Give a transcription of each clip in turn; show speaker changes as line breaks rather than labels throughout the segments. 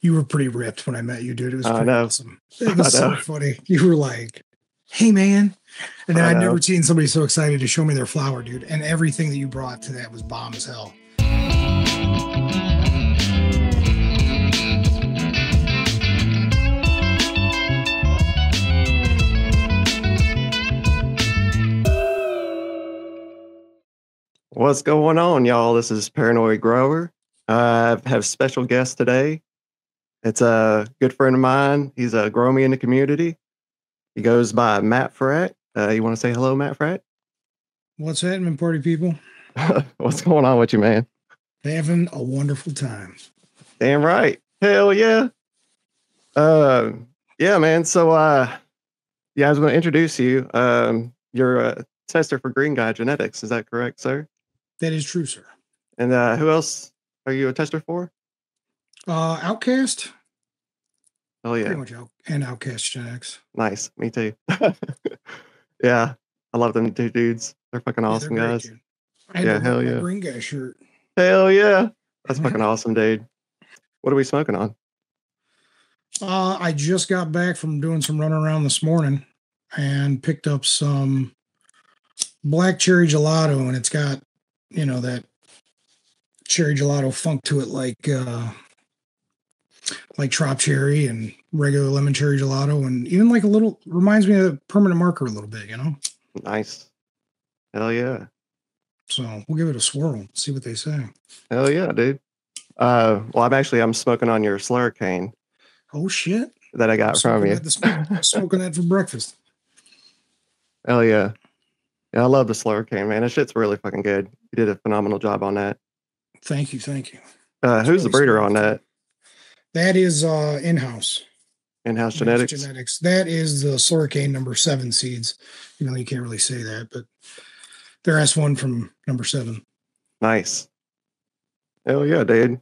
You were pretty ripped when I met you, dude. It was
I
pretty
know.
awesome. It
I
was so
know.
funny. You were like, "Hey, man," and then
I
I'd
know.
never seen somebody so excited to show me their flower, dude. And everything that you brought to that was bomb as hell.
What's going on, y'all? This is Paranoid Grower. I have special guest today. It's a good friend of mine. He's a growmie in the community. He goes by Matfrat. You want to say hello, Matfrat?
What's happening, party people?
What's going on with you, man?
Having a wonderful time.
Damn right. Hell yeah. Yeah, man. So, yeah, I was going to introduce you. You're a tester for Green Guy Genetics. Is that correct, sir?
That is true, sir.
And who else are you a tester for?
Outcast.
Oh yeah,
Pretty much and Outcast Genetics.
nice. Me too. Yeah, I love them two dudes. They're fucking
Yeah, they're
awesome
great,
guys.
dude. I had to
Yeah,
rep
hell
my
yeah.
Green Guy shirt.
Hell yeah. That's fucking awesome, dude. What are we smoking on?
I just got back from doing some running around this morning and picked up some black cherry gelato, and it's got, that cherry gelato funk to it, like trop cherry and regular lemon cherry gelato, and even like a little reminds me of permanent marker a little bit.
Nice. Hell yeah.
So we'll give it a swirl, see what they say.
Hell yeah, dude. Well, I'm smoking on your Slurricane
Oh shit!
that I got from you.
Smoking that for breakfast.
Hell yeah. Yeah, I love the Slurricane, man. That shit's really fucking good. You did a phenomenal job on that.
Thank you.
Who's
really
the breeder
smart.
on that?
That is in-house.
In-house genetics.
That is the Slurricane number 7 seeds. You can't really say that, but they're S1 from number 7.
Nice. Hell yeah, dude.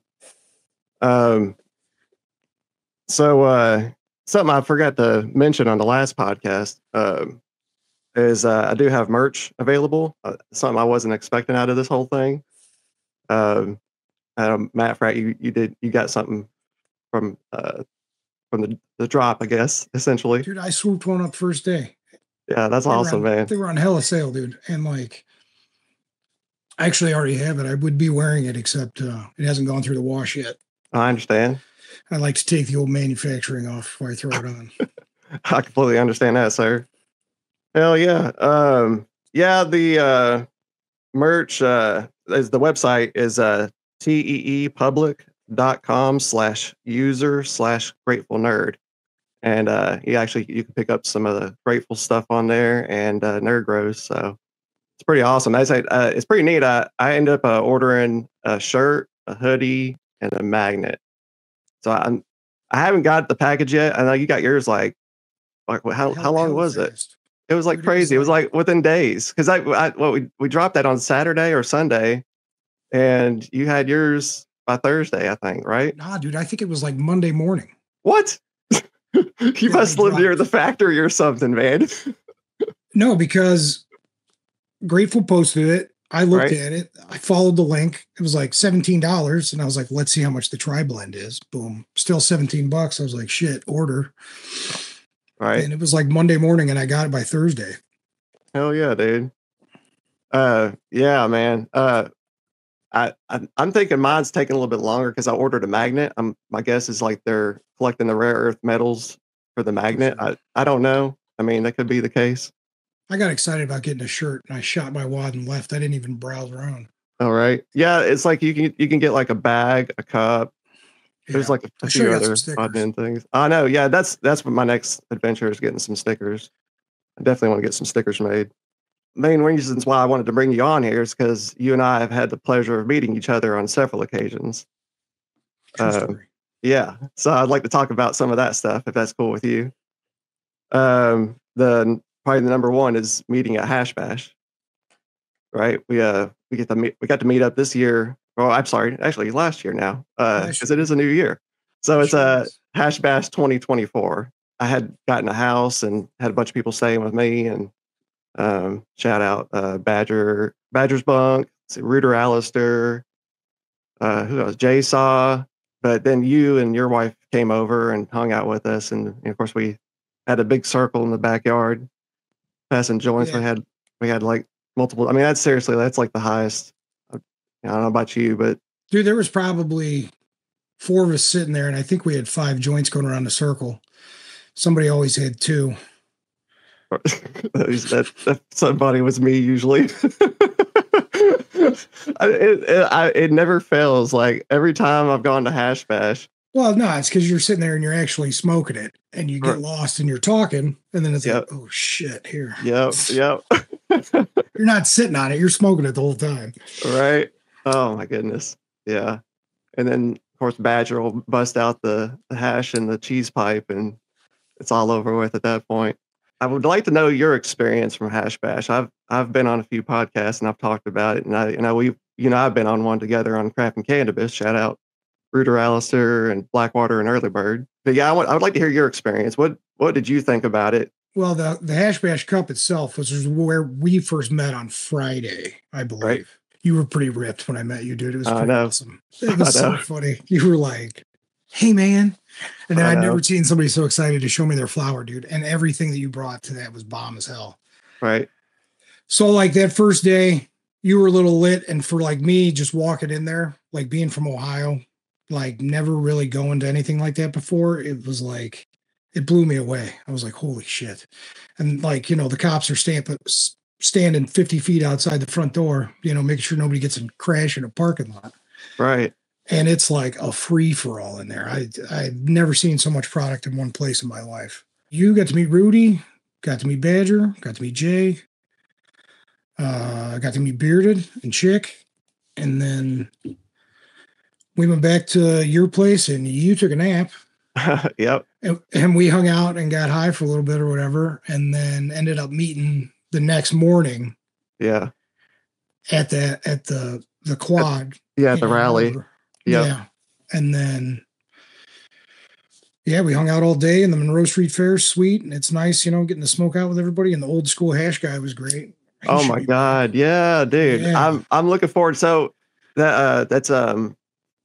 So something I forgot to mention on the last podcast is I do have merch available. Something I wasn't expecting out of this whole thing. Matt Fratt, you got something from the drop, I guess, essentially.
Dude, I swooped one up first day.
Yeah, that's awesome, man.
They were on hella sale, dude. And like, I actually already have it. I would be wearing it, except it hasn't gone through the wash yet.
I understand.
I like to take the old manufacturing off before I throw it on.
I completely understand that, sir. Hell yeah. Yeah, the merch is the website is teepublic.com/user/grateful nerd. And you can pick up some of the grateful stuff on there and nerd grows. So it's pretty awesome. It's pretty neat. I ended up ordering a shirt, a hoodie, and a magnet. So I haven't got the package yet. I know you got yours like how long was it? It was like crazy. It was like within days because we dropped that on Saturday or Sunday, and you had yours by Thursday, I think, right?
Nah, dude, I think it was like Monday morning.
What? You must live near the factory or something, man.
No, because Grateful posted it. I looked at it. I followed the link. It was like $17. And I was like, let's see how much the tri blend is. Boom. Still $17. I was like, shit, order.
Right.
And it was like Monday morning and I got it by Thursday.
Hell yeah, dude. Yeah, man. I'm thinking mine's taking a little bit longer because I ordered a magnet. My guess is like they're collecting the rare earth metals for the magnet. I don't know. I mean, that could be the case.
I got excited about getting a shirt and I shot my wad and left. I didn't even browse around.
All right. Yeah, it's like you can get like a bag, a cup. Yeah. There's like a few other odd things. I know. Yeah, that's what my next adventure is, getting some stickers. I definitely want to get some stickers made. Main reasons why I wanted to bring you on here is because you and I have had the pleasure of meeting each other on several occasions. Yeah, so I'd like to talk about some of that stuff if that's cool with you. Probably the number one is meeting at Hash Bash. Right? We got to meet up this year. Oh, I'm sorry, actually last year now, because it is a new year. So it's Hash Bash 2024. I had gotten a house and had a bunch of people staying with me, and shout out Badger's Bunk, Rooter Alistair, who else? Jay Saw, but then you and your wife came over and hung out with us, and of course we had a big circle in the backyard, passing joints.
Yeah.
We had like multiple. I mean, that's like the highest. I don't know about you, but
Dude, there was probably 4 of us sitting there, and I think we had 5 joints going around the circle. Somebody always had 2.
that somebody was me usually. It never fails. Like every time I've gone to Hash Bash.
Well, no, it's because you're sitting there and you're actually smoking it, and you get
Right.
lost and you're talking, and then it's
Yep.
like, oh shit, here.
Yep.
You're not sitting on it; you're smoking it the whole time.
Right. Oh my goodness. Yeah. And then of course Badger will bust out the hash and the cheese pipe, and it's all over with at that point. I would like to know your experience from Hash Bash. I've been on a few podcasts and I've talked about it, and I've been on one together on Craft and Cannabis. Shout out Rooter Alistair and Blackwater and Early Bird. But yeah, I would like to hear your experience. What did you think about it?
Well, the Hash Bash Cup itself was where we first met on Friday, I believe.
Right.
You were pretty ripped when I met you, dude. It was pretty awesome. It
I
was so
know.
funny. You were like, hey, man. And then
I
I'd
know.
never seen somebody so excited to show me their flower, dude. And everything that you brought to that was bomb as hell.
Right.
So, like, that first day, you were a little lit. And for, like, me, just walking in there, like, being from Ohio, like, never really going to anything like that before, it was like, it blew me away. I was like, holy shit. And, like, you know, the cops are standing 50 feet outside the front door, you know, making sure nobody gets a crash in a parking lot.
Right.
And it's like a free for all in there. I've never seen so much product in one place in my life. You got to meet Rudy, got to meet Badger, got to meet Jay, got to meet Bearded and Chick. And then we went back to your place and you took a nap.
Yep.
And we hung out and got high for a little bit or whatever. And then ended up meeting the next morning.
Yeah.
At the quad.
At the rally.
Yep. Yeah. And then, we hung out all day, and the Monroe Street Fair is sweet, and it's nice, you know, getting to smoke out with everybody. And the old school hash guy was great.
Oh my God. Yeah, dude. Yeah. I'm looking forward. So that's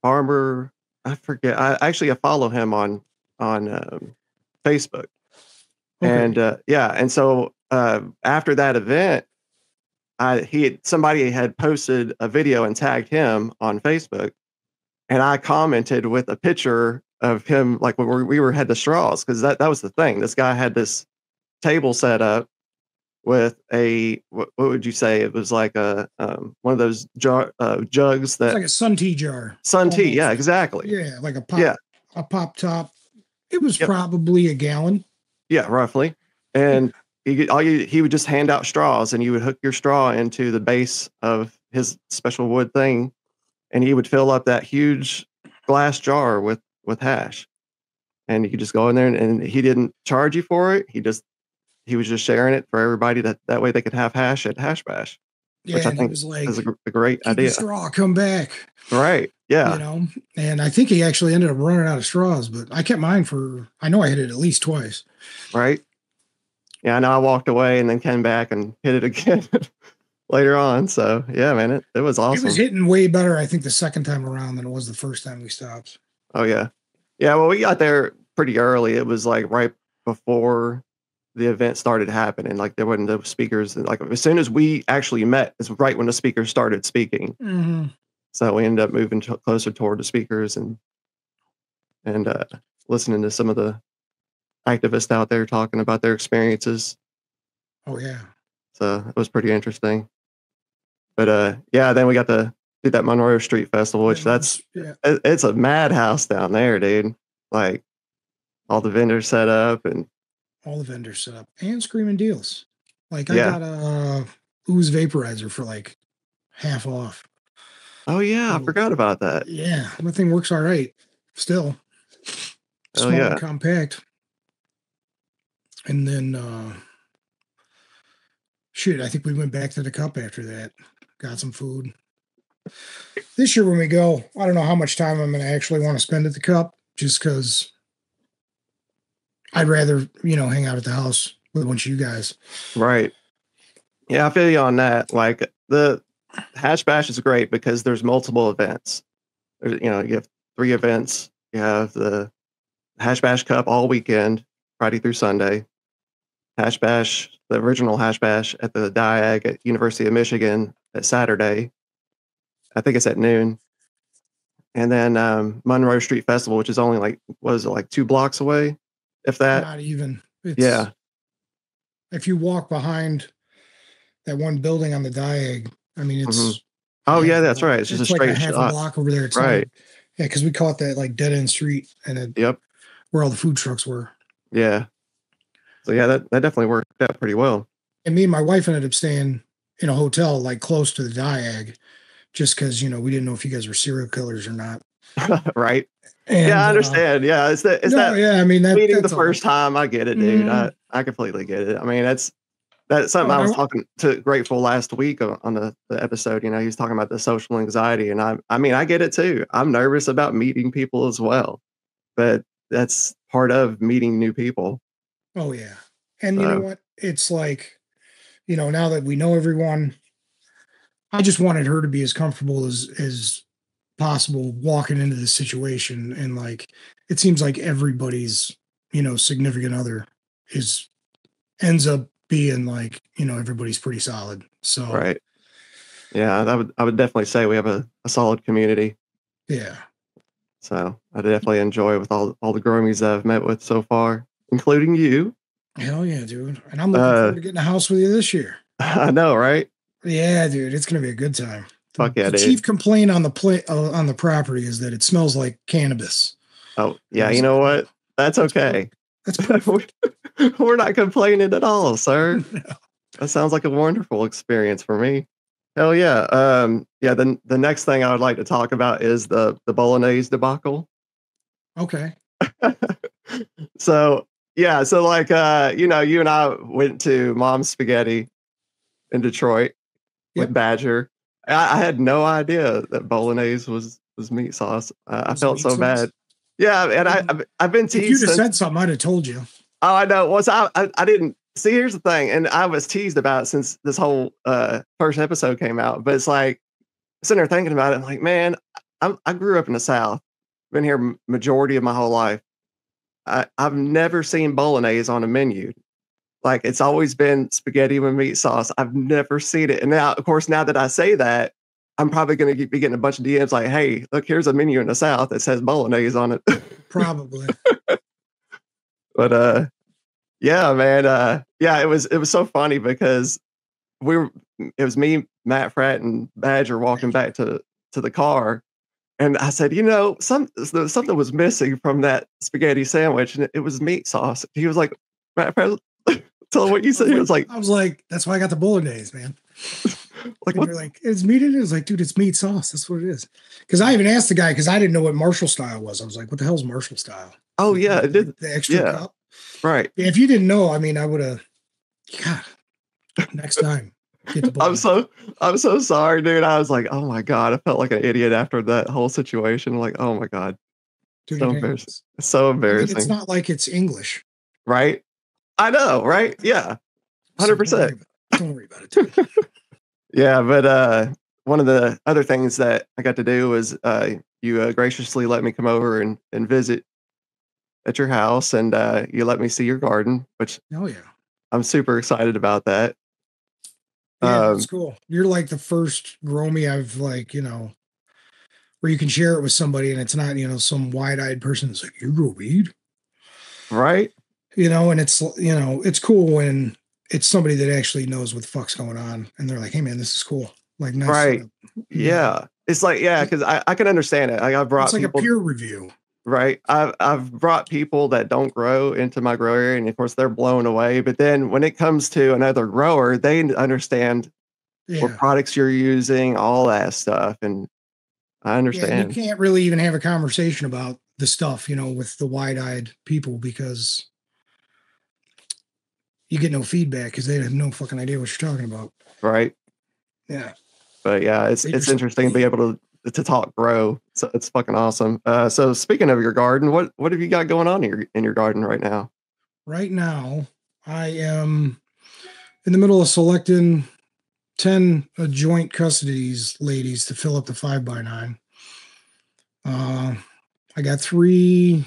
Farmer. I forget. I follow him on Facebook. Okay. And and so after that event, somebody had posted a video and tagged him on Facebook, and I commented with a picture of him, like when we had the straws, because that was the thing. This guy had this table set up with a what would you say? It was like a one of those jugs that,
it's like a sun tea jar.
Sun tea, yeah, exactly.
Yeah, like a pop top. It was probably a gallon.
Yeah, roughly. And he would just hand out straws, and you would hook your straw into the base of his special wood thing, and he would fill up that huge glass jar with hash. And you could just go in there, and he didn't charge you for it. He was just sharing it for everybody, that way they could have hash at Hash Bash.
Yeah,
which I think
was like,
is a great idea.
Straw, come back.
Right. Yeah.
You know, and I think he actually ended up running out of straws, but I kept mine I know I hit it at least twice.
Right. Yeah, I know I walked away and then came back and hit it again later on. So yeah, man, it was awesome.
It was hitting way better, I think, the second time around than it was the first time we stopped.
Oh yeah. Yeah, well, we got there pretty early. It was like right before the event started happening. Like there wasn't the speakers. Like as soon as we actually met, it's right when the speakers started speaking.
Mm-hmm.
So we ended up moving closer toward the speakers and listening to some of the activists out there talking about their experiences.
Oh yeah.
So it was pretty interesting. But then we got to do that Monroe Street Festival, which it's a madhouse down there, dude. Like all the vendors set up and
screaming deals. Like I got a ooze vaporizer for like half off.
Oh yeah, I forgot about that.
Yeah, that thing works all right. Still small and compact. And then I think we went back to the cup after that. Got some food. This year when we go, I don't know how much time I'm going to actually want to spend at the cup, just because I'd rather, hang out at the house with a bunch of you guys.
Right. Yeah, I feel you on that. Like the Hash Bash is great because there's multiple events. You have 3 events. You have the Hash Bash Cup all weekend, Friday through Sunday. Hash Bash, the original Hash Bash at the Diag at University of Michigan at Saturday. I think it's at noon. And then Monroe Street Festival, which is only like, what is it, like 2 blocks away, if that?
Not even. It's,
Yeah.
If you walk behind that one building on the Diag, I mean, it's.
Oh yeah, that's right. It's just a
like
straight
a half
shot.
a block over there. It's
right.
Not, yeah, because we call it that like dead end street, and
Yep.
where all the food trucks were.
Yeah. So yeah, that definitely worked out pretty well.
And me and my wife ended up staying in a hotel like close to the Diag, just because we didn't know if you guys were serial killers or not.
Right.
And,
yeah, I understand. Yeah, it's that.
Yeah, I mean,
meeting the first time. I get it, dude. I completely get it. I mean, that's something I was talking to Grateful last week on the episode. He was talking about the social anxiety, and I mean, I get it too. I'm nervous about meeting people as well, but that's part of meeting new people.
Oh yeah, and you know what? It's like, now that we know everyone, I just wanted her to be as comfortable as possible walking into this situation, and like it seems like everybody's significant other ends up being like everybody's pretty solid. So
right, yeah, I would definitely say we have a solid community.
Yeah.
So I definitely enjoy with all the growmies that I've met with so far, including you.
Hell yeah, dude! And I'm looking forward to getting a house with you this year.
I know, right?
Yeah, dude, it's gonna be a good time.
Fuck yeah,
the
dude.
chief complaint on the property is that it smells like cannabis.
Oh yeah, you know what? That's okay.
That's perfect.
We're not complaining at all, sir.
No.
That sounds like a wonderful experience for me. Hell yeah. Yeah, the next thing I would like to talk about is the bolognese debacle.
Okay.
So yeah, so like you and I went to Mom's Spaghetti in Detroit with Badger. I had no idea that bolognese was meat sauce. I felt so bad. Yeah, and I've been teased.
If you'd have said something, I'd have told you.
Oh, I know. Well, so I didn't see. Here's the thing, and I was teased about it since this whole first episode came out. But it's like sitting there thinking about it. I'm like, man, I grew up in the South, been here majority of my whole life. I've never seen bolognese on a menu. Like it's always been spaghetti with meat sauce. I've never seen it. And now, of course, now that I say that, I'm probably going to be getting a bunch of DMs like, hey, look, here's a menu in the South that says bolognese on it.
Probably.
But yeah, man. Yeah, it was so funny because it was me, Matfrat, and Badger walking back to the car. And I said, something was missing from that spaghetti sandwich, and it was meat sauce. He was like, Matfrat, tell him what you said.
I was like, that's why I got the bolognese, man.
Like,
you're like, it's meat in it? It's like, dude, it's meat sauce. That's what it is. Because I even asked the guy, because I didn't know what Marshall style was. I was like, what the hell's Marshall style?
Oh, yeah. It did.
The extra cup?
Right.
Yeah, if you didn't know, I mean, I would have, God, next time.
I'm so sorry, dude. I was like, oh my God. I felt like an idiot after that whole situation. Like, oh my God.
Dude,
so embarrassing. It's so embarrassing.
I mean, it's not like it's English.
Right? I know, right? Yeah. 100%.
Don't worry about it, dude.
Yeah, but one of the other things that I got to do was you graciously let me come over and visit at your house, and you let me see your garden, which I'm super excited about that.
Yeah, that's cool. You're like the first growmie I've where you can share it with somebody and it's not, some wide-eyed person that's like, you grow weed?
Right.
And it's cool when it's somebody that actually knows what the fuck's going on and they're like, hey man, this is cool. Like, nice.
Right. Yeah. It's like, because I can understand it. Like I brought
it's like
people,
a peer review.
Right. I've brought people that don't grow into my grow area, and of course they're blown away. But then when it comes to another grower, they understand what products you're using, all that stuff. And I understand.
Yeah, you can't really even have a conversation about the stuff, with the wide-eyed people because you get no feedback because they have no fucking idea what you're talking about.
Right.
Yeah.
But yeah, it's interesting to be able to talk grow. So it's fucking awesome. So speaking of your garden, what have you got going on in your garden right now?
Right now, I am in the middle of selecting 10 joint custody ladies to fill up the 5x9. I got 3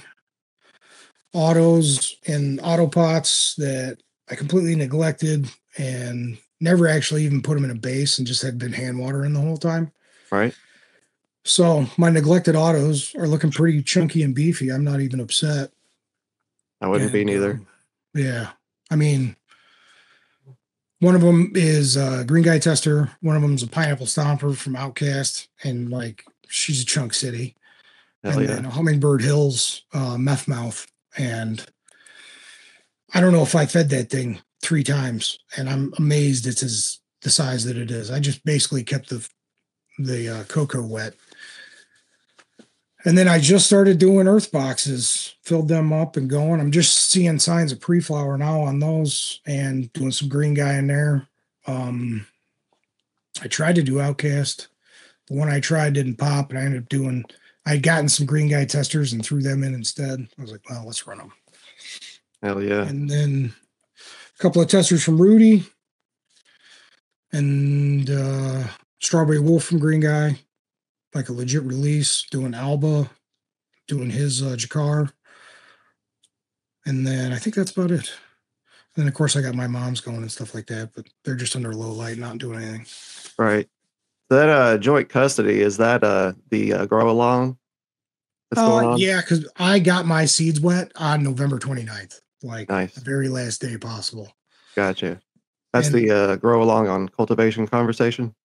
autos and auto pots that I completely neglected and never actually even put them in a base and just had been hand watering the whole time.
Right.
So my neglected autos are looking pretty chunky and beefy. I'm not even upset.
I wouldn't be
And
neither.
yeah, I mean, one of them is a green guy tester. One of them is a pineapple stomper from Outcast, and like she's a chunk city.
Hell
And
yeah.
then a Hummingbird Hills meth mouth. And I don't know if I fed that thing 3 times, and I'm amazed the size that it is. I just basically kept the cocoa wet. And then I just started doing earth boxes, filled them up and going. I'm just seeing signs of pre-flower now on those and doing some green guy in there. I tried to do Outcast. The one I tried didn't pop, and I'd gotten some green guy testers and threw them in instead. I was like, well, let's run them.
Hell yeah.
And then a couple of testers from Rudy and Strawberry Wolf from Green Guy, like a legit release, doing Alba, doing his Jakar. And then I think that's about it. And then, of course, I got my mom's going and stuff like that, but they're just under low light, not doing anything.
Right. That joint custody, is that the grow along that's going on?
Yeah, because I got my seeds wet on November 29th, like
Nice.
the very last day possible.
Gotcha. That's
And
the grow along on cultivation conversation.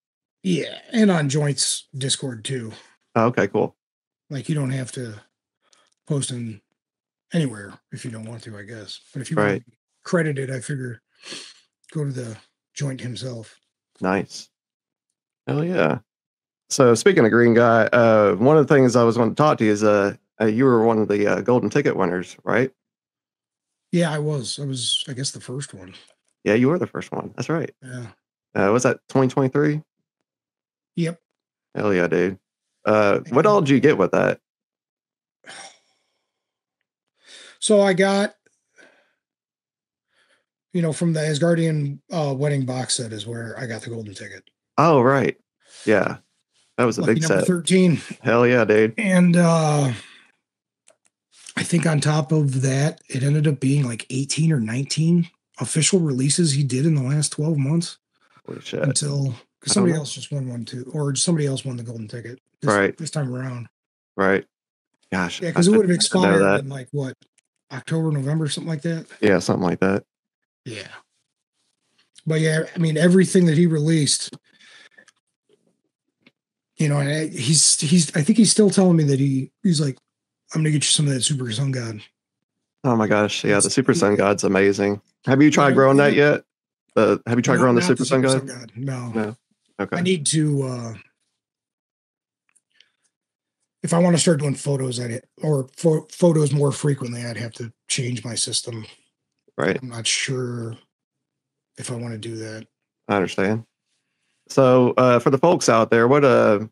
yeah, and on Joints Discord too.
Oh, okay, cool.
Like you don't have to post in anywhere if you don't want to, I guess. But if you
Right.
want to be credited, I figure go to the joint himself.
Nice. Hell yeah. So speaking of green guy, one of the things I was going to talk to you is you were one of the golden ticket winners, right?
Yeah, I was. I guess, the first one.
Yeah, you were the first one. That's right.
Yeah.
Was that 2023?
Yep.
Hell yeah, dude. What all did you get with that?
So I got, from the Asgardian wedding box set is where I got the golden ticket.
Oh, right. Yeah. That was a
Lucky
big
number
set.
13.
Hell yeah, dude.
And I think on top of that, it ended up being like 18 or 19 official releases he did in the last 12 months.
Holy shit.
Until because somebody else just won one too, or somebody else won the golden ticket this time around.
Right. Gosh.
Yeah, because it would have expired in like what, October, November, something like that.
Yeah, something like that.
Yeah. But yeah, I mean, everything that he released, and I think he's still telling me that he's like, I'm gonna get you some of that Super Sun God.
Oh my gosh, yeah, the Super Sun God's amazing. Have you tried growing that yet? Have you tried growing the Super Sun God?
No.
Okay.
I need to. If I want to start doing photos, photos more frequently, I'd have to change my system.
Right.
I'm not sure if I want to do that.
I understand. So for the folks out there, talk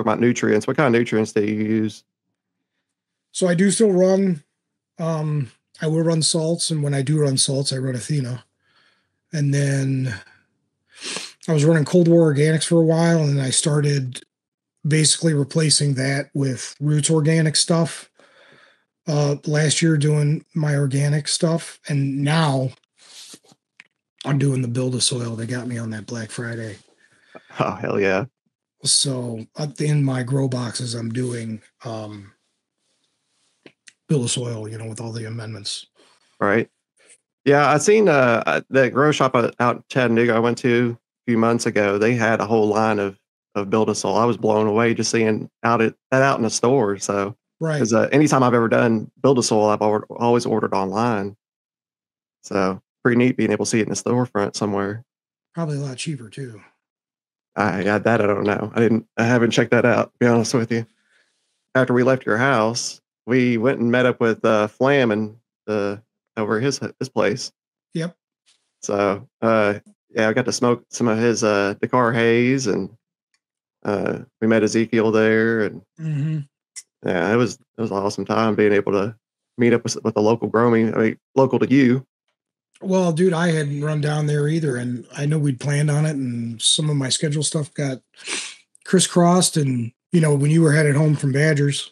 about nutrients. What kind of nutrients do you use?
So I do still run. I will run salts, and when I do run salts, I run Athena. And then I was running Cold War Organics for a while, and then I started basically replacing that with Roots Organic stuff. Last year doing my organic stuff, and now I'm doing the Build a Soil. They got me on that Black Friday.
Oh, hell yeah.
So in my grow boxes, I'm doing Build a Soil, with all the amendments.
Right. Yeah, I seen that grow shop out in Chattanooga I went to a few months ago. They had a whole line of Build a Soil. I was blown away just seeing that out in the store. So,
right.
Because anytime I've ever done Build a Soil, I've always ordered online. So pretty neat being able to see it in the storefront somewhere.
Probably a lot cheaper too.
I don't know. I haven't checked that out, to be honest with you. After we left your house, we went and met up with Flam and over his place.
Yep.
So yeah, I got to smoke some of his Dakar haze, and we met Ezekiel there, and yeah, it was an awesome time being able to meet up with the local growmie. I mean, local to you.
Well, dude, I hadn't run down there either, and I know we'd planned on it, and some of my schedule stuff got crisscrossed. And when you were headed home from Badgers,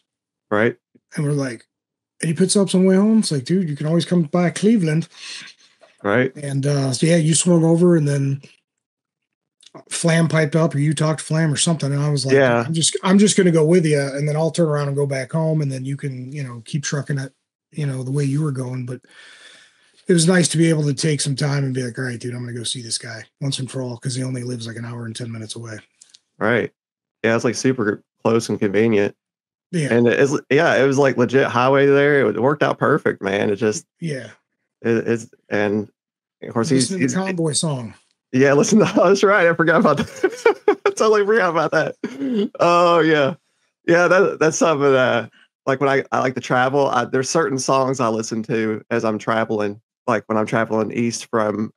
Right.
And we're like, and he puts up some way home. It's like, dude, you can always come by Cleveland.
Right.
And so yeah, you swung over, and then Flam piped up, or you talked to Flam or something. And I was like,
Yeah.
I'm just gonna go with you, and then I'll turn around and go back home, and then you can, keep trucking it, the way you were going. But it was nice to be able to take some time and be like, all right, dude, I'm gonna go see this guy once and for all, because he only lives like an hour and 10 minutes away.
Right. Yeah, it's like super close and convenient.
Yeah.
And it was like legit highway there. It worked out perfect, man. It just
Yeah.
it's and of course
Listen to
he's
the Convoy song.
yeah, listen to that's right. I forgot about that. I totally forgot about that. Oh yeah. Yeah, that's something like when I like to travel, there's certain songs I listen to as I'm traveling. Like when I'm traveling east from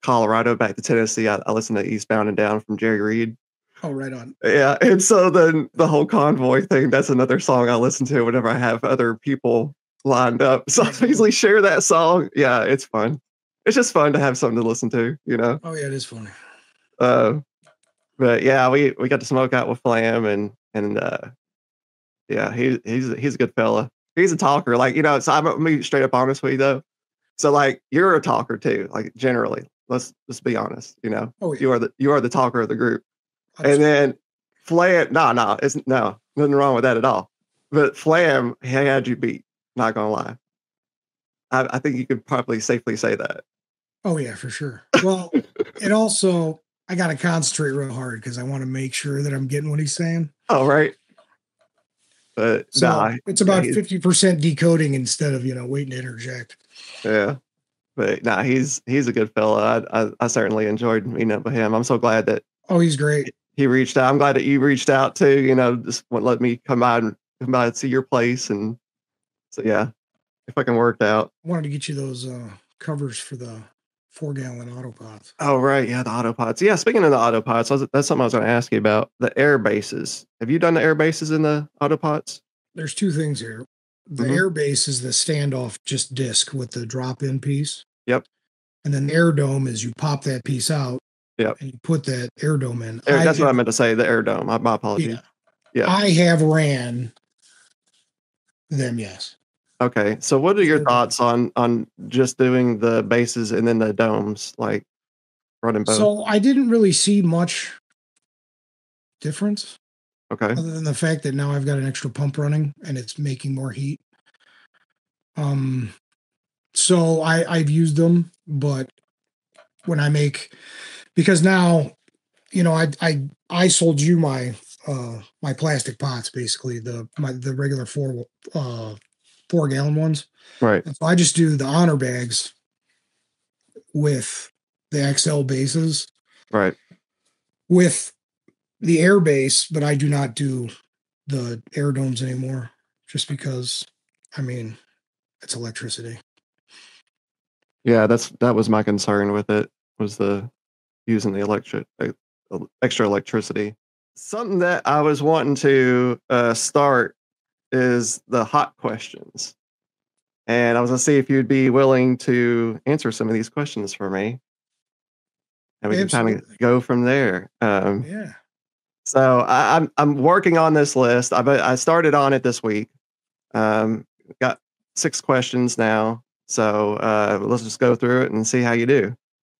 Colorado back to Tennessee, I listen to Eastbound and Down from Jerry Reed.
Oh, right on.
Yeah, and so then the whole convoy thing, that's another song I listen to whenever I have other people lined up. So I usually share that song. Yeah, it's fun. It's just fun to have something to listen to, you know?
Oh, yeah, it is funny.
But yeah, we got to smoke out with Flam and yeah, he's a good fella. He's a talker. Like, so I'm gonna be straight up honest with you though. So like you're a talker too, like generally. Let's be honest,
Oh, yeah.
You are the talker of the group.
Absolutely.
And then Flam, it's nothing wrong with that at all. But Flam, he had you beat, not gonna lie. I think you could probably safely say that.
Oh, yeah, for sure. Well, it also, I got to concentrate real hard because I want to make sure that I'm getting what he's saying.
Oh, right. But
so it's about 50% decoding instead of, waiting to interject.
Yeah. But he's a good fella. I certainly enjoyed meeting up with him. I'm so glad that
he's great.
He reached out. I'm glad that you reached out too, just let me come by and see your place. And so yeah, it fucking worked out.
I wanted to get you those covers for the 4-gallon autopots.
Oh, right. Yeah, the autopots. Yeah, speaking of the autopots, that's something I was going to ask you about. The air bases. Have you done the air bases in the autopots?
There's two things here. The air base is the standoff just disc with the drop-in piece.
Yep.
And then the air dome is you pop that piece out.
Yep.
And you put that air dome in.
That's what I meant to say, the air dome. My apologies.
Yeah. I have ran them, yes.
Okay. So what are your thoughts on just doing the bases and then the domes, like running both?
So I didn't really see much difference.
Okay.
Other than the fact that now I've got an extra pump running and it's making more heat. So I've used them, but when I make, because now, I sold you my my plastic pots, basically the regular 4-gallon ones.
Right.
And so I just do the honor bags with the XL bases.
Right.
With the air base, but I do not do the air domes anymore, just because, it's electricity.
Yeah, that was my concern with it, was the using the extra electricity. Something that I was wanting to start is the HAWT questions. And I was going to see if you'd be willing to answer some of these questions for me. And we can kind of go from there.
Yeah.
So I'm working on this list. I started on it this week. Got 6 questions now. So let's just go through it and see how you do.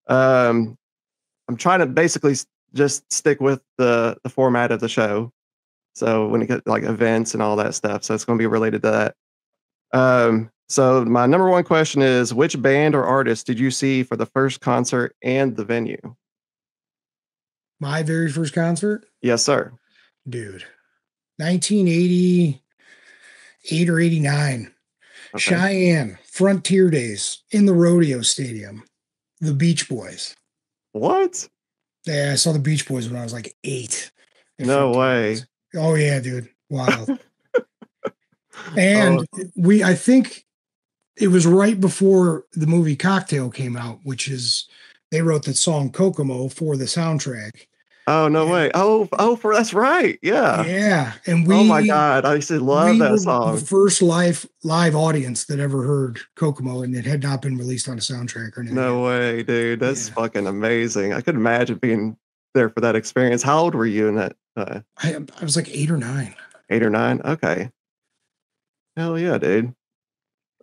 I'm trying to basically just stick with the format of the show. So when it gets like events and all that stuff, so it's going to be related to that. So my number one question is, which band or artist did you see for the first concert and the venue?
My very first concert?
Yes, sir.
Dude. 1988 or 89. Okay. Cheyenne, Frontier Days, in the Rodeo Stadium. The Beach Boys.
What?
Yeah, I saw the Beach Boys when I was like 8.
No way.
Days. Oh, yeah, dude. Wild. And I think it was right before the movie Cocktail came out, which is, they wrote the song Kokomo for the soundtrack.
Oh, no way. That's right. Yeah.
Yeah. And
oh my God. I used to love that song.
The first live audience that ever heard Kokomo, and it had not been released on a soundtrack or anything.
No way, dude. That's fucking amazing. I could imagine being there for that experience. How old were you in that?
I was like 8 or 9.
8 or 9? Okay. Hell yeah, dude.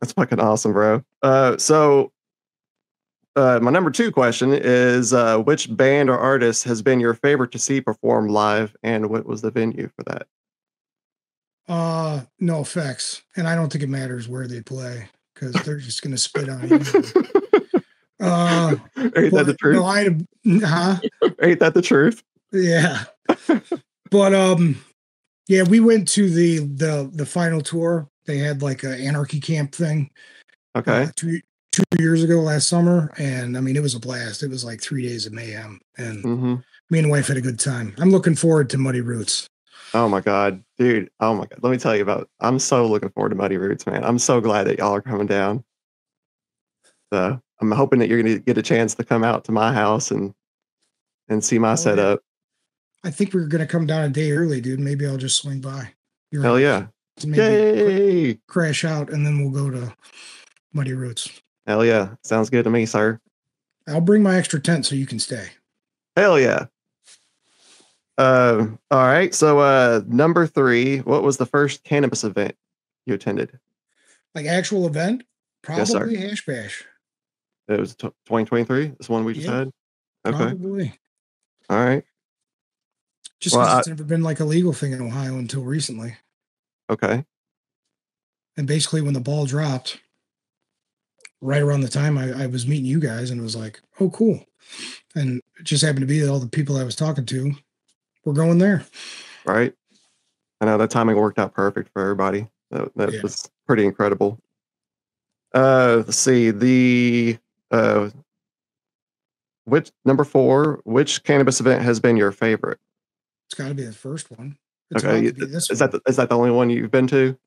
That's fucking awesome, bro. My number 2 question is which band or artist has been your favorite to see perform live, and what was the venue for that?
No effects. And I don't think it matters where they play because they're just gonna spit on you.
Ain't that the truth?
No,
Ain't that the truth?
Yeah. But yeah, we went to the final tour. They had like an anarchy camp thing.
Okay.
2 years ago last summer, and I mean it was a blast. It was like 3 days of mayhem, and me and the wife had a good time. I'm looking forward to Muddy Roots.
Oh my god, dude! Oh my god, let me tell you about. I'm so looking forward to Muddy Roots, man. I'm so glad that y'all are coming down. So I'm hoping that you're going to get a chance to come out to my house and see my setup.
I think we're going to come down a day early, dude. Maybe I'll just swing by.
Hell yeah!
Maybe crash out, and then we'll go to Muddy Roots.
Hell yeah! Sounds good to me, sir.
I'll bring my extra tent so you can stay.
Hell yeah! All right. So, number 3, what was the first cannabis event you attended?
Like actual event? Probably
yes,
Hash Bash.
It was 2023. This one we just had. Okay.
Probably.
All right.
Just because it's never been like a legal thing in Ohio until recently.
Okay.
And basically, when the ball dropped, right around the time I was meeting you guys, and it was like, oh, cool. And it just happened to be that all the people I was talking to were going there.
Right. I know that timing worked out perfect for everybody. That was pretty incredible. Let's see. Which number 4, which cannabis event has been your favorite?
It's got to be the first one.
Okay. Is that the only one you've been to?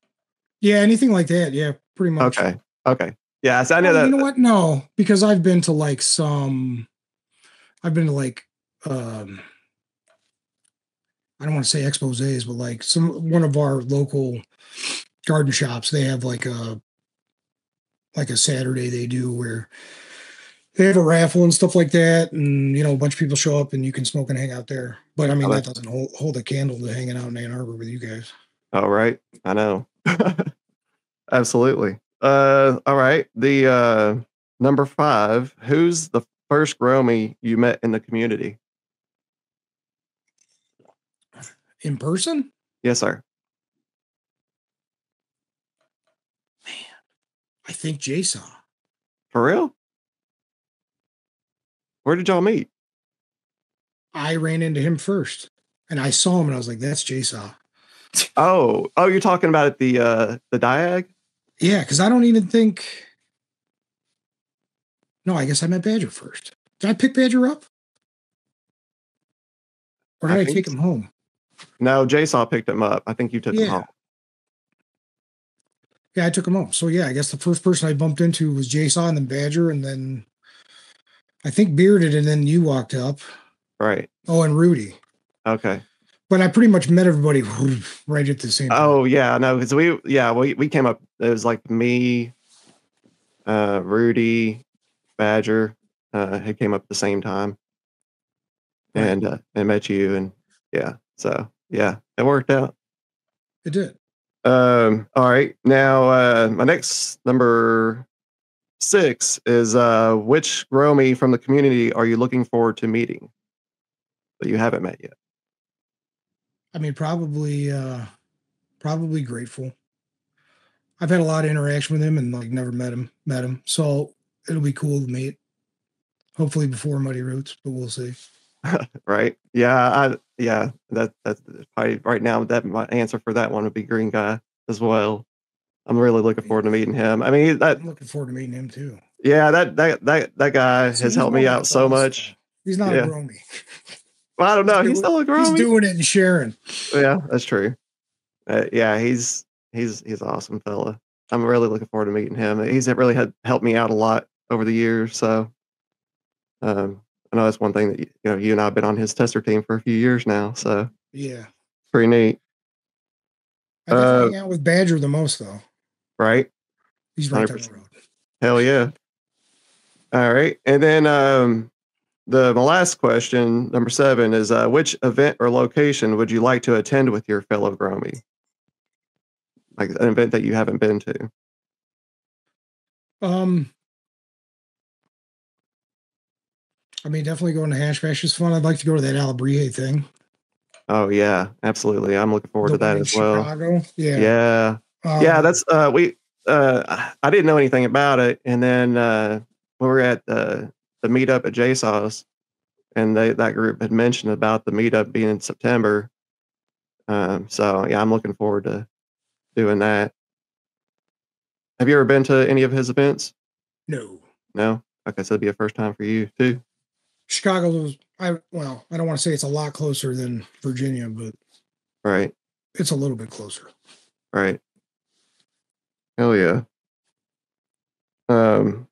Yeah,
anything like that. Yeah, pretty much.
Okay. Yeah, so I know that.
You know what? No, because I've been to like I don't want to say exposés, but like one of our local garden shops, they have like a Saturday they do where they have a raffle and stuff like that, and a bunch of people show up and you can smoke and hang out there. But I mean that doesn't hold a candle to hanging out in Ann Arbor with you guys.
Oh right, I know. Absolutely. All right. The number 5. Who's the first Growmie you met in the community?
In person?
Yes, sir.
Man, I think Jason.
For real? Where did y'all meet?
I ran into him first, and I saw him, and I was like, "That's Jason."
Oh, you're talking about the Diag?
Yeah, because I don't even think. No, I guess I met Badger first. Did I pick Badger up? Or did I take him home?
No, Jason picked him up. I think you took him home.
Yeah, I took him home. So yeah, I guess the first person I bumped into was Jason, and then Badger, and then I think Bearded, and then you walked up.
Right.
Oh, and Rudy.
Okay.
But I pretty much met everybody right at the same time.
Oh yeah, no, because we came up. It was like me, Rudy, Badger, he came up at the same time, and met you, and so it worked out.
It did.
All right, now my next number 6 is which Growmie from the community are you looking forward to meeting that you haven't met yet?
I mean, probably Grateful. I've had a lot of interaction with him and like never met him. So it'll be cool to meet. Hopefully before Muddy Roots, but we'll see.
Right. Yeah. That's probably right now that my answer for that one would be Green Guy as well. I'm really looking forward to meeting him. I mean, I'm
looking forward to meeting him too.
Yeah, that guy has helped me out so much.
He's not a Growmie.
Well, I don't know. He's still a Growmie.
He's doing it and sharing.
Yeah, that's true. He's awesome fella. I'm really looking forward to meeting him. He's really helped me out a lot over the years. So, I know that's one thing that you and I've been on his tester team for a few years now. So
yeah,
pretty neat.
I definitely hang out with Badger the most though.
Right.
He's right down the road.
Hell yeah. All right, and then my last question, number 7, is which event or location would you like to attend with your fellow Growmie? Like an event that you haven't been to?
Um, I mean, definitely going to Hash Bash is fun. I'd like to go to that Alabrije thing,
Oh yeah, absolutely. I'm looking forward
the
to
one
that
in
as well.
Chicago. Yeah.
Yeah. Yeah,
Um,
that's I didn't know anything about it. And then we were at the meetup at JSAW's, and that group had mentioned about the meetup being in September. So yeah, I'm looking forward to doing that. Have you ever been to any of his events?
no,
No? Okay, so it'd be a first time for you too.
Chicago was. I don't want to say it's a lot closer than Virginia, but
Right,
it's a little bit closer.
right. Hell yeah. Um,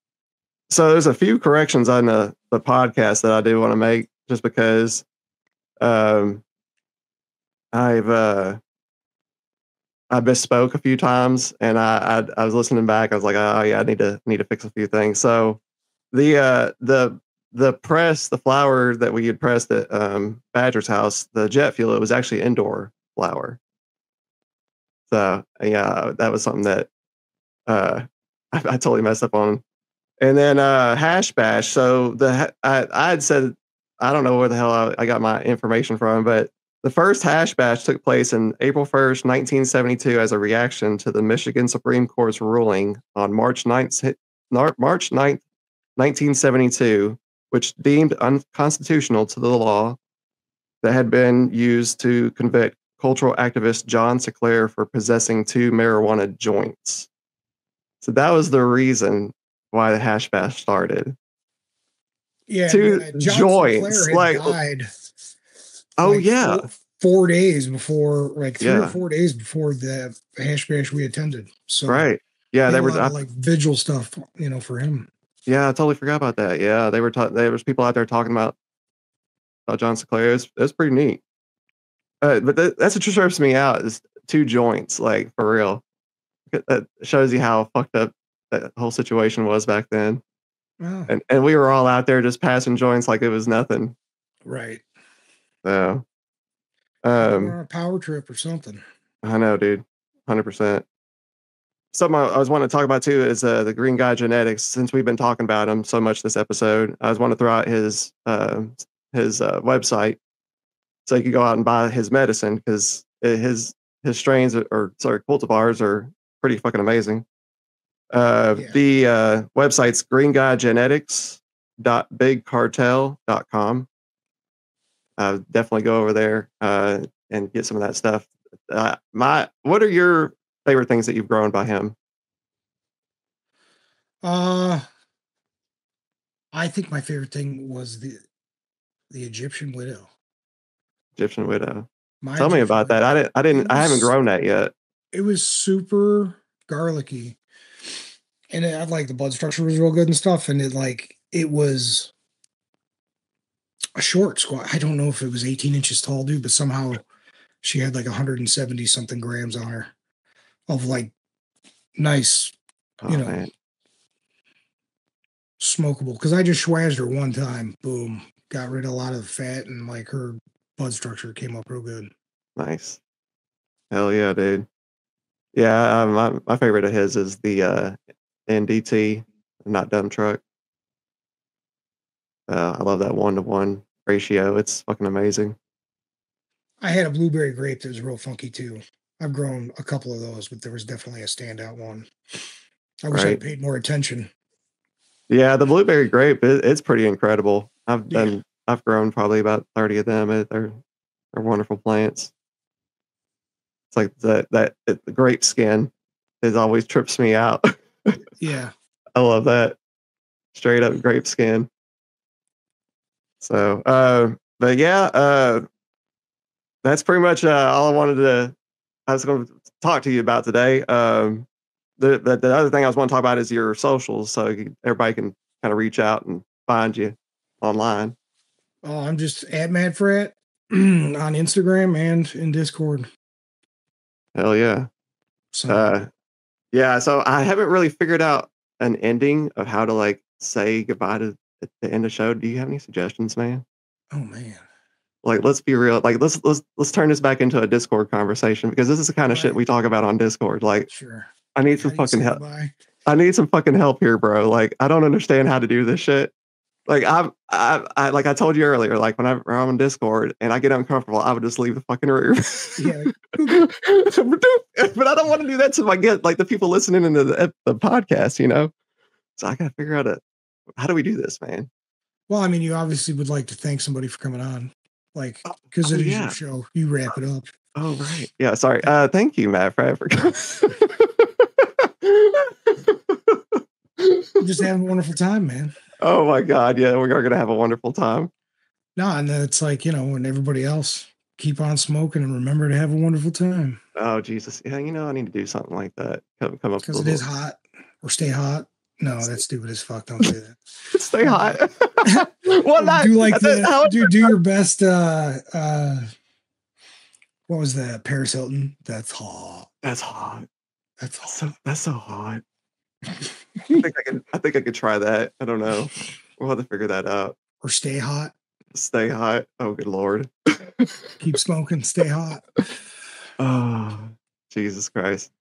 so there's a few corrections on the podcast that I do want to make just because um I've I misspoke a few times, and I was listening back. I was like, oh yeah, I need to fix a few things. So the press, the flower that we had pressed at Badger's house, the jet fuel, it was actually indoor flower. So yeah, that was something that uh, I totally messed up on. And then hash bash. So I had said I don't know where the hell I got my information from, but the first hash bash took place in April 1st, 1972, as a reaction to the Michigan Supreme Court's ruling on March 9th, 1972, which deemed unconstitutional to the law that had been used to convict cultural activist John Sinclair for possessing 2 marijuana joints. So that was the reason why the hash bash started.
Yeah, and,
2
John Sinclair
joints,
had
like,
died
oh
like
yeah,
4 days before, like three or
yeah,
4 days before the hash bash we attended. So
right, yeah.
they
They
had a
were,
lot of like vigil stuff, for him.
yeah, I totally forgot about that. Yeah, they were. There was people out there talking about John Sinclair. It was pretty neat. But that's what trips me out is 2 joints, like for real. That shows you how fucked up that whole situation was back then.
Oh,
And we were all out there just passing joints like it was nothing.
right.
So,
Like we're
um,
on a power trip or something.
I know, dude, 100%. Something I was wanting to talk about too is the Green Guy Genetics. Since we've been talking about him so much this episode, I was wanting to throw out his website so you can go out and buy his medicine because his strains or sorry cultivars are pretty fucking amazing.
Yeah.
The website's greenguygenetics.bigcartel.com. Definitely go over there and get some of that stuff. What are your favorite things that you've grown by him?
Uh, I think my favorite thing was the Egyptian widow.
Egyptian widow.
My
Tell me
Egyptian
about
widow.
that. I haven't grown that yet.
It was super garlicky, and it had like the blood structure was real good and stuff, and it was a short squat. I don't know if it was 18 inches tall, dude, but somehow she had like 170 something grams on her of like nice, you
Oh
know,
man,
smokable. Because I just schwazzed her one time, boom, got rid of a lot of the fat, and like her blood structure came up real good.
nice. Hell yeah, dude. Yeah, my favorite of his is the NDT, not dumb truck. I love that 1-to-1 ratio. It's fucking amazing.
I had a blueberry grape that was real funky too. I've grown a couple of those, but there was definitely a standout one. I wish I'd
Right?
paid more attention.
Yeah, the blueberry grape, it's pretty incredible.
Yeah.
I've grown probably about 30 of them. They're wonderful plants. It's like the grape skin is always trips me out.
Yeah.
I love that straight up grape skin. So, but yeah, that's pretty much all I was going to talk to you about today. The other thing I was want to talk about is your socials, so everybody can kind of reach out and find you online.
Oh, I'm just at Matfrat on Instagram and in Discord.
Hell yeah.
So,
Uh, yeah. So I haven't really figured out an ending of how to like say goodbye to at the end of the show. Do you have any suggestions, man?
oh man.
Like, let's be real. Like, let's turn this back into a Discord conversation, because this is the kind of shit we talk about on Discord. Like,
Sure.
I need some fucking help. I need some fucking help here, bro. Like, I don't understand how to do this shit. Like, I like I told you earlier, like when I'm on Discord and I get uncomfortable, I would just leave the fucking room.
Yeah.
But I don't want to do that to the people listening into the podcast, you know? So I gotta figure out how do we do this, man?
Well, I mean, you obviously would like to thank somebody for coming on, like, because it is your show. You wrap it up.
Oh, right. Yeah, sorry. Thank you, Matfrat, for coming.
Just having a wonderful time, man.
Oh my God. Yeah, we are gonna have a wonderful time.
No, and then it's like, and everybody else, keep on smoking and remember to have a wonderful time.
Oh, Jesus. Yeah, I need to do something like that. Come up
because it is hot, or stay hot. No, that's stupid as fuck. Don't say that.
Stay hot. Well, not
do like do your best. What was that? Paris Hilton. That's hot.
That's hot.
That's hot.
That's so hot. I think I could try that. I don't know. We'll have to figure that out.
Or stay hot.
Stay hot. Oh, good Lord.
Keep smoking. Stay hot.
Oh, Jesus Christ.